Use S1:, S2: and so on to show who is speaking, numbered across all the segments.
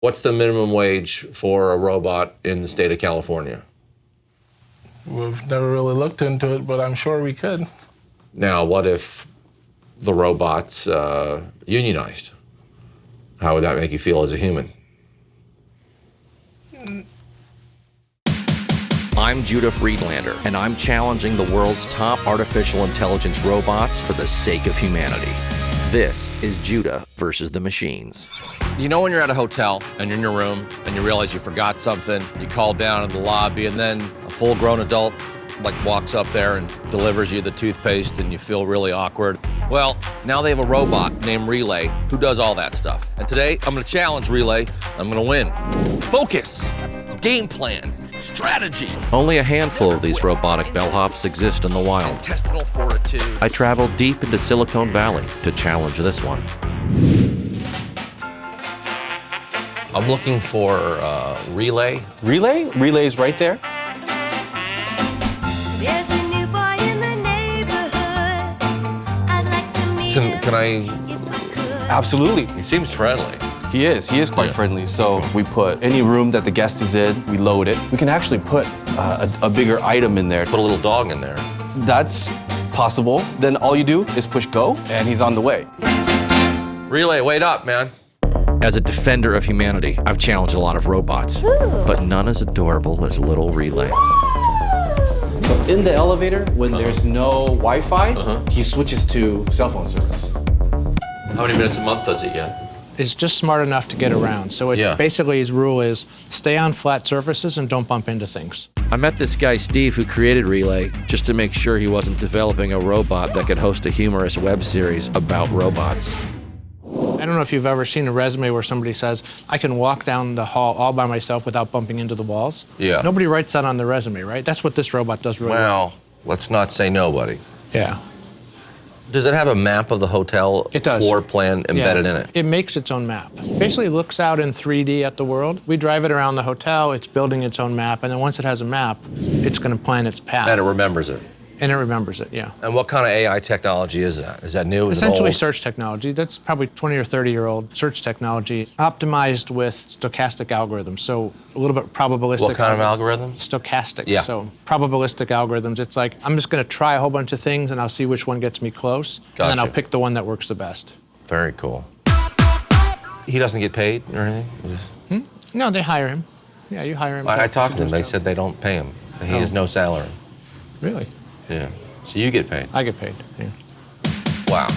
S1: What's the minimum wage for a robot in the state of California?
S2: We've never really looked into it, but I'm sure we could.
S1: Now, what if the robot's unionized? How would that make you feel as a human?
S3: I'm Judah Friedlander, and I'm challenging the world's top artificial intelligence robots for the sake of humanity. This is Judah versus the machines.
S1: You know when you're at a hotel and you're in your room and you realize you forgot something, you call down in the lobby, and then a full-grown adult walks up there and delivers you the toothpaste and you feel really awkward? Well, now they have a robot named Relay who does all that stuff. And today, I'm gonna challenge Relay. I'm gonna win. Focus, game plan, strategy.
S3: Only a handful of these robotic bellhops exist in the wild.
S1: Intestinal fortitude.
S3: I traveled deep into Silicon Valley to challenge this one.
S1: I'm looking for Relay.
S4: Relay? Relay's right there.
S5: There's a new boy in the neighborhood. I'd like to meet
S1: Can I?
S5: him if I could.
S4: Absolutely.
S1: He seems friendly.
S4: He is quite friendly. So we put any room that the guest is in, we load it. We can actually put a bigger item in there.
S1: Put a little dog in there.
S4: That's possible. Then all you do is push go, and he's on the way.
S1: Relay, wait up, man.
S3: As a defender of humanity, I've challenged a lot of robots, but none as adorable as little Relay.
S4: So in the elevator, when there's no Wi-Fi, he switches to cell phone service.
S1: How many minutes a month does he get?
S6: Is just smart enough to get around. So basically his rule is stay on flat surfaces and don't bump into things.
S3: I met this guy, Steve, who created Relay, just to make sure he wasn't developing a robot that could host a humorous web series about robots.
S6: I don't know if you've ever seen a resume where somebody says, I can walk down the hall all by myself without bumping into the walls.
S1: Yeah.
S6: Nobody writes that on the resume, right? That's what this robot does really well.
S1: Well, let's not say nobody.
S6: Yeah.
S1: Does it have a map of the hotel
S6: It does.
S1: floor plan embedded in it?
S6: It makes its own map. Basically looks out in 3D at the world. We drive it around the hotel, it's building its own map, and then once it has a map, it's gonna plan its path.
S1: And it remembers it.
S6: And it remembers it, yeah.
S1: And what kind of AI technology is that? Is that new? Is it
S6: Essentially
S1: old?
S6: search technology. That's probably 20 or 30-year-old search technology optimized with stochastic algorithms. So a little bit probabilistic.
S1: What kind of algorithms?
S6: Stochastic.
S1: Yeah.
S6: So probabilistic algorithms. It's like, I'm just going to try a whole bunch of things and I'll see which one gets me close. And then
S1: Gotcha.
S6: I'll pick the one that works the best.
S1: Very cool. He doesn't get paid or anything?
S6: No, they hire him. Yeah, you hire him.
S1: I talked to
S6: do
S1: them. They
S6: his job.
S1: said they don't pay him. He
S6: Oh.
S1: has no salary.
S6: Really?
S1: Yeah. So you get paid.
S6: I get paid, yeah.
S1: Wow.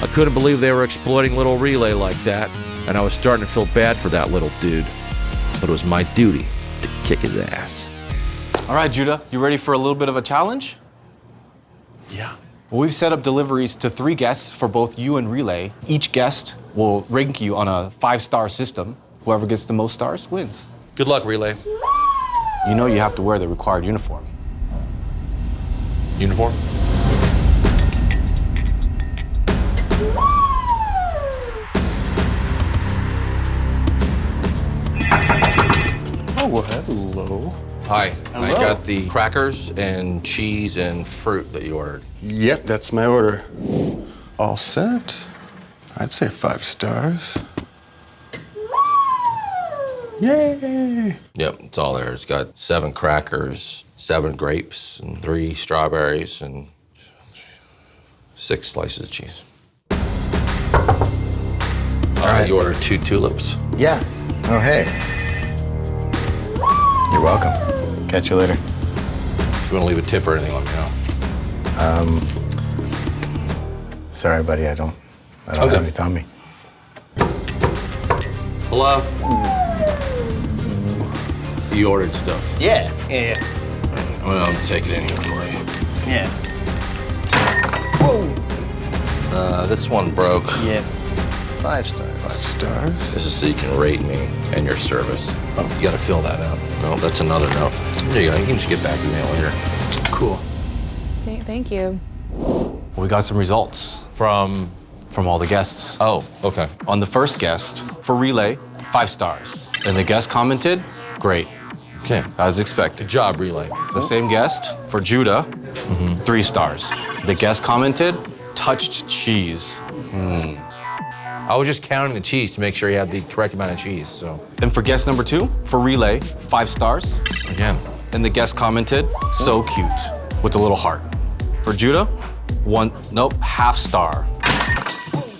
S3: I couldn't believe they were exploiting little Relay like that, and I was starting to feel bad for that little dude. But it was my duty to kick his ass.
S4: All right, Judah, you ready for a little bit of a challenge?
S1: Yeah.
S4: Well, we've set up deliveries to 3 guests for both you and Relay. Each guest will rank you on a 5-star system. Whoever gets the most stars wins.
S1: Good luck, Relay.
S4: You know you have to wear the required uniform.
S1: Uniform?
S7: Oh, well, hello.
S1: Hi. I
S7: Hello.
S1: got the crackers and cheese and fruit that you ordered.
S7: Yep, that's my order. All set. I'd say 5 stars. Yay!
S1: Yep, it's all there. It's got 7 crackers, 7 grapes, and 3 strawberries, and 6 slices of cheese. All right, you ordered 2 tulips.
S8: Yeah. Oh, hey. You're welcome. Catch you later.
S1: If you want to leave a tip or anything, let me know.
S8: Sorry, buddy. I don't
S1: Okay.
S8: have any on me.
S1: Hello? You ordered stuff.
S8: Yeah.
S1: Well, I'm taking it in here for you.
S8: Yeah. Whoa.
S1: This one broke.
S8: Yeah. 5 stars.
S7: 5 stars?
S1: This is so you can rate me and your service. Oh, you gotta fill that out. No, that's another no. There you go. You can just get back to me later.
S7: Cool.
S9: Thank you.
S4: We got some results
S1: From.
S4: from all the guests.
S1: Oh, okay.
S4: On the first guest, for Relay, 5 stars. And the guest commented, great,
S1: Okay.
S4: as expected.
S1: Good job, Relay.
S4: The same guest, for Judah, 3 stars. The guest commented, touched cheese.
S1: I was just counting the cheese to make sure you had the correct amount of cheese, so.
S4: And for guest number 2, for relay, 5 stars.
S1: Again.
S4: And the guest commented, so cute, with a little heart. For Judah, half star.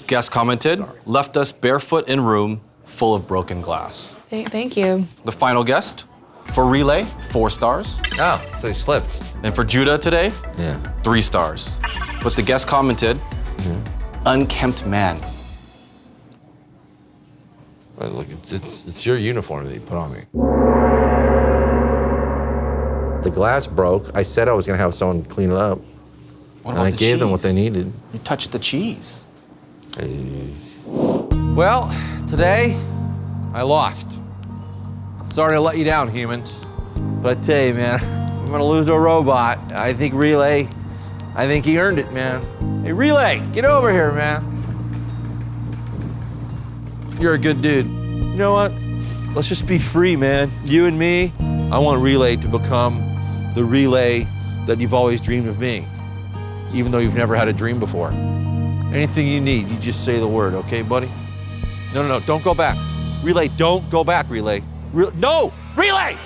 S4: Guest commented, left us barefoot in room full of broken glass.
S9: Thank you.
S4: The final guest, for relay, 4 stars.
S1: Oh, so he slipped.
S4: And for Judah today,
S1: Yeah.
S4: 3 stars. But the guest commented, unkempt man.
S1: Well, look, it's your uniform that you put on me. The glass broke. I said I was gonna have someone clean it up.
S4: What
S1: And
S4: about
S1: I
S4: the
S1: gave them what
S4: cheese?
S1: they needed.
S4: You touched the cheese.
S1: Well, today, I lost. Sorry to let you down, humans. But I tell you, man, if I'm gonna lose to a robot, I think Relay, I think he earned it, man. Hey, Relay, get over here, man. You're a good dude. You know what? Let's just be free, man. You and me. I want Relay to become the Relay that you've always dreamed of being, even though you've never had a dream before. Anything you need, you just say the word, okay, buddy? No, don't go back. Relay, don't go back, Relay. No, Relay!